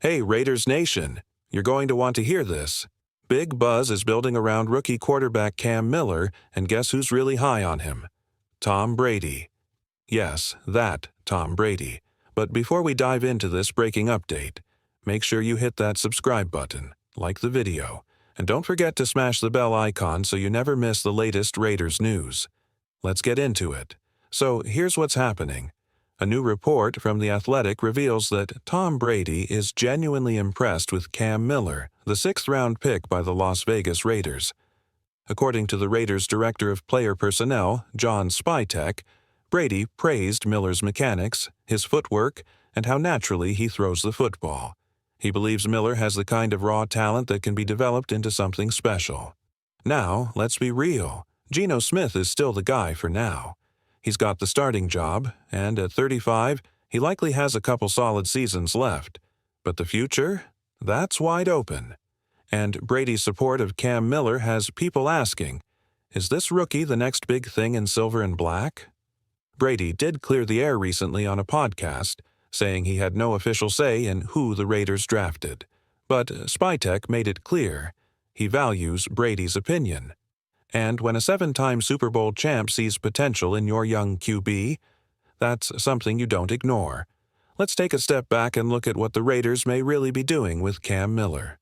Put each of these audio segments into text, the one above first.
Hey, Raiders Nation, you're going to want to hear this. Big buzz is building around rookie quarterback Cam Miller, and guess who's really high on him? Tom Brady. Yes, that Tom Brady. But before we dive into this breaking update, make sure you hit that subscribe button, like the video, and don't forget to smash the bell icon so you never miss the latest Raiders news. Let's get into it. So here's what's happening. A new report from The Athletic reveals that Tom Brady is genuinely impressed with Cam Miller, the sixth-round pick by the Las Vegas Raiders. According to the Raiders' director of player personnel, John Spytek, Brady praised Miller's mechanics, his footwork, and how naturally he throws the football. He believes Miller has the kind of raw talent that can be developed into something special. Now, let's be real. Geno Smith is still the guy for now. He's got the starting job, and at 35, he likely has a couple solid seasons left. But the future? That's wide open. And Brady's support of Cam Miller has people asking, is this rookie the next big thing in silver and black? Brady did clear the air recently on a podcast, saying he had no official say in who the Raiders drafted. But Spytek made it clear he values Brady's opinion. And when a 7-time Super Bowl champ sees potential in your young QB, that's something you don't ignore. Let's take a step back and look at what the Raiders may really be doing with Cam Miller.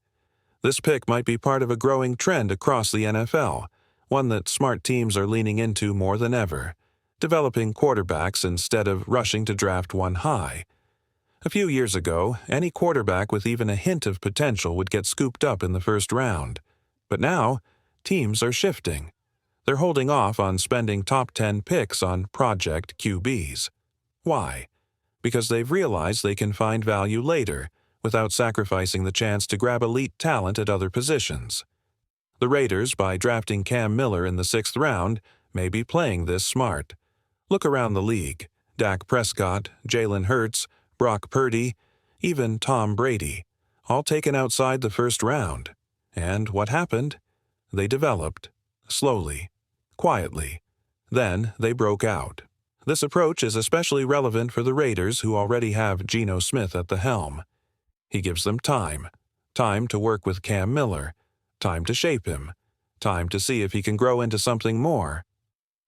This pick might be part of a growing trend across the NFL, one that smart teams are leaning into more than ever, developing quarterbacks instead of rushing to draft one high. A few years ago, any quarterback with even a hint of potential would get scooped up in the first round. But now, teams are shifting. They're holding off on spending top 10 picks on project QBs. Why? Because they've realized they can find value later without sacrificing the chance to grab elite talent at other positions. The Raiders, by drafting Cam Miller in the 6th round, may be playing this smart. Look around the league. Dak Prescott, Jalen Hurts, Brock Purdy, even Tom Brady, all taken outside the 1st round. And what happened? They developed, slowly, quietly. Then they broke out. This approach is especially relevant for the Raiders, who already have Geno Smith at the helm. He gives them time to work with Cam Miller, time to shape him, time to see if he can grow into something more.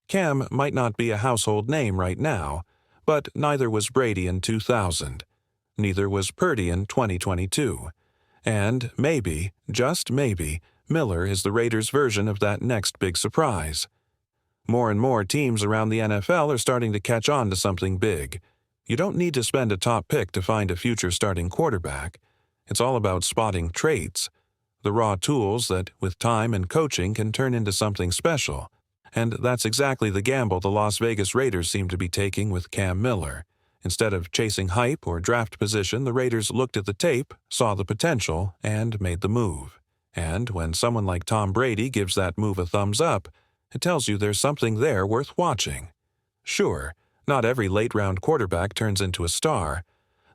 Cam might not be a household name right now, but neither was Brady in 2000. Neither was Purdy in 2022. And maybe, just maybe, Miller is the Raiders' version of that next big surprise. More and more teams around the NFL are starting to catch on to something big. You don't need to spend a top pick to find a future starting quarterback. It's all about spotting traits, the raw tools that, with time and coaching, can turn into something special. And that's exactly the gamble the Las Vegas Raiders seem to be taking with Cam Miller. Instead of chasing hype or draft position, the Raiders looked at the tape, saw the potential, and made the move. And when someone like Tom Brady gives that move a thumbs up, it tells you there's something there worth watching. Sure, not every late-round quarterback turns into a star.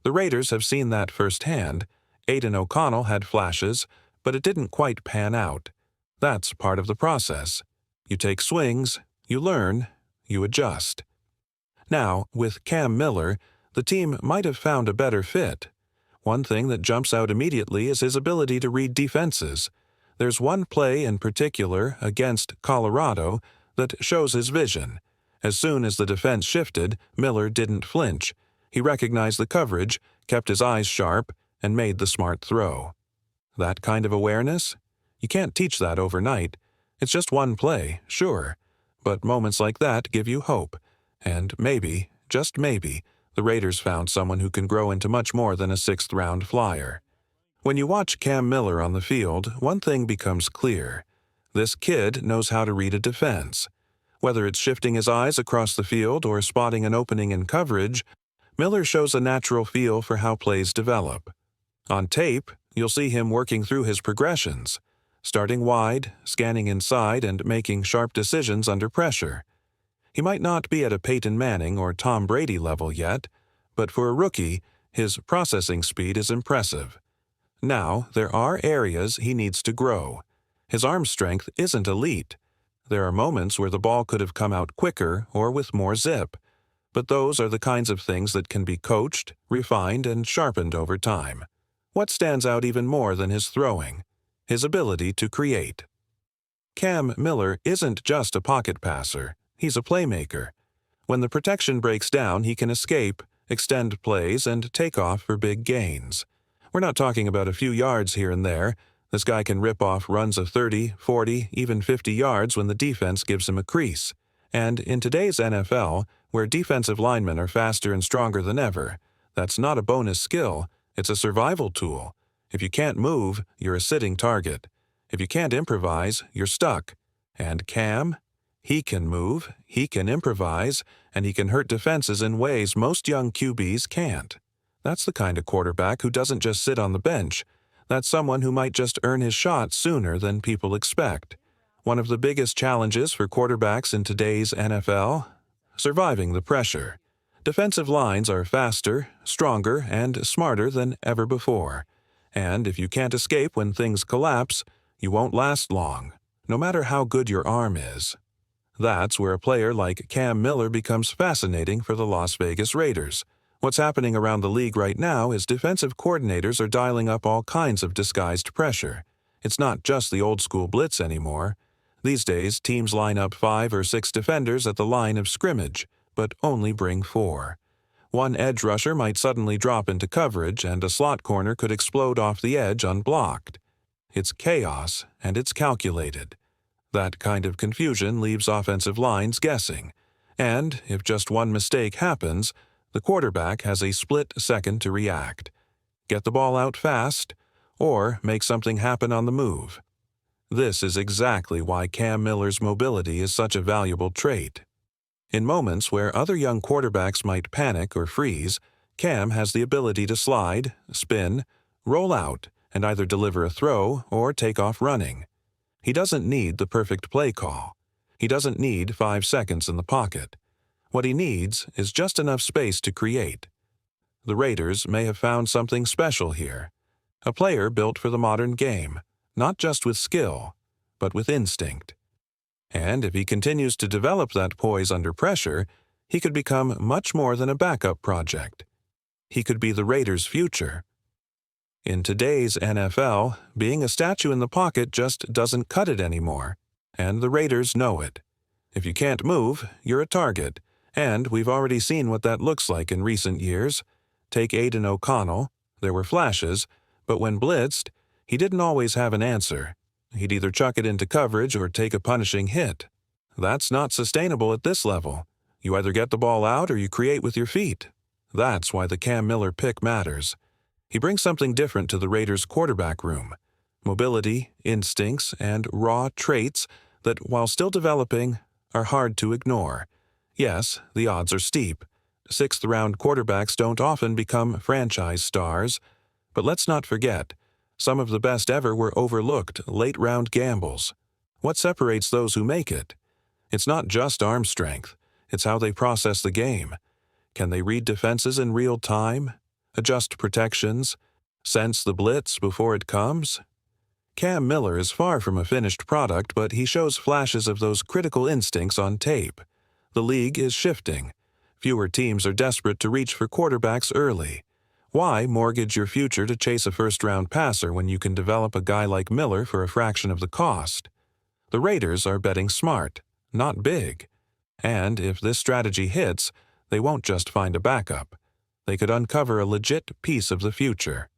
The Raiders have seen that firsthand. Aiden O'Connell had flashes, but it didn't quite pan out. That's part of the process. You take swings, you learn, you adjust. Now, with Cam Miller, the team might have found a better fit. One thing that jumps out immediately is his ability to read defenses. There's one play in particular against Colorado that shows his vision. As soon as the defense shifted, Miller didn't flinch. He recognized the coverage, kept his eyes sharp, and made the smart throw. That kind of awareness? You can't teach that overnight. It's just one play, sure, but moments like that give you hope. And maybe, just maybe, the Raiders found someone who can grow into much more than a 6th-round flyer. When you watch Cam Miller on the field, one thing becomes clear. This kid knows how to read a defense. Whether it's shifting his eyes across the field or spotting an opening in coverage, Miller shows a natural feel for how plays develop. On tape, you'll see him working through his progressions, starting wide, scanning inside, and making sharp decisions under pressure. He might not be at a Peyton Manning or Tom Brady level yet, but for a rookie, his processing speed is impressive. Now, there are areas he needs to grow. His arm strength isn't elite. There are moments where the ball could have come out quicker or with more zip, but those are the kinds of things that can be coached, refined, and sharpened over time. What stands out even more than his throwing? His ability to create. Cam Miller isn't just a pocket passer, he's a playmaker. When the protection breaks down, he can escape, extend plays, and take off for big gains. We're not talking about a few yards here and there. This guy can rip off runs of 30, 40, even 50 yards when the defense gives him a crease. And in today's NFL, where defensive linemen are faster and stronger than ever, that's not a bonus skill, it's a survival tool. If you can't move, you're a sitting target. If you can't improvise, you're stuck. And Cam? He can move, he can improvise, and he can hurt defenses in ways most young QBs can't. That's the kind of quarterback who doesn't just sit on the bench. That's someone who might just earn his shot sooner than people expect. One of the biggest challenges for quarterbacks in today's NFL? Surviving the pressure. Defensive lines are faster, stronger, and smarter than ever before. And if you can't escape when things collapse, you won't last long, no matter how good your arm is. That's where a player like Cam Miller becomes fascinating for the Las Vegas Raiders. What's happening around the league right now is defensive coordinators are dialing up all kinds of disguised pressure. It's not just the old-school blitz anymore. These days, teams line up 5 or 6 defenders at the line of scrimmage, but only bring 4. One edge rusher might suddenly drop into coverage, and a slot corner could explode off the edge unblocked. It's chaos, and it's calculated. That kind of confusion leaves offensive lines guessing. And if just one mistake happens, the quarterback has a split second to react. Get the ball out fast, or make something happen on the move. This is exactly why Cam Miller's mobility is such a valuable trait. In moments where other young quarterbacks might panic or freeze, Cam has the ability to slide, spin, roll out, and either deliver a throw or take off running. He doesn't need the perfect play call. He doesn't need 5 seconds in the pocket. What he needs is just enough space to create. The Raiders may have found something special here. A player built for the modern game, not just with skill, but with instinct. And if he continues to develop that poise under pressure, he could become much more than a backup project. He could be the Raiders' future. In today's NFL, being a statue in the pocket just doesn't cut it anymore, and the Raiders know it. If you can't move, you're a target, and we've already seen what that looks like in recent years. Take Aidan O'Connell. There were flashes, but when blitzed, he didn't always have an answer. He'd either chuck it into coverage or take a punishing hit. That's not sustainable at this level. You either get the ball out or you create with your feet. That's why the Cam Miller pick matters. He brings something different to the Raiders' quarterback room. Mobility, instincts, and raw traits that, while still developing, are hard to ignore. Yes, the odds are steep. 6th-round quarterbacks don't often become franchise stars. But let's not forget, some of the best ever were overlooked late-round gambles. What separates those who make it? It's not just arm strength. It's how they process the game. Can they read defenses in real time? Adjust protections? Sense the blitz before it comes? Cam Miller is far from a finished product, but he shows flashes of those critical instincts on tape. The league is shifting. Fewer teams are desperate to reach for quarterbacks early. Why mortgage your future to chase a first-round passer when you can develop a guy like Miller for a fraction of the cost? The Raiders are betting smart, not big. And if this strategy hits, they won't just find a backup. They could uncover a legit piece of the future.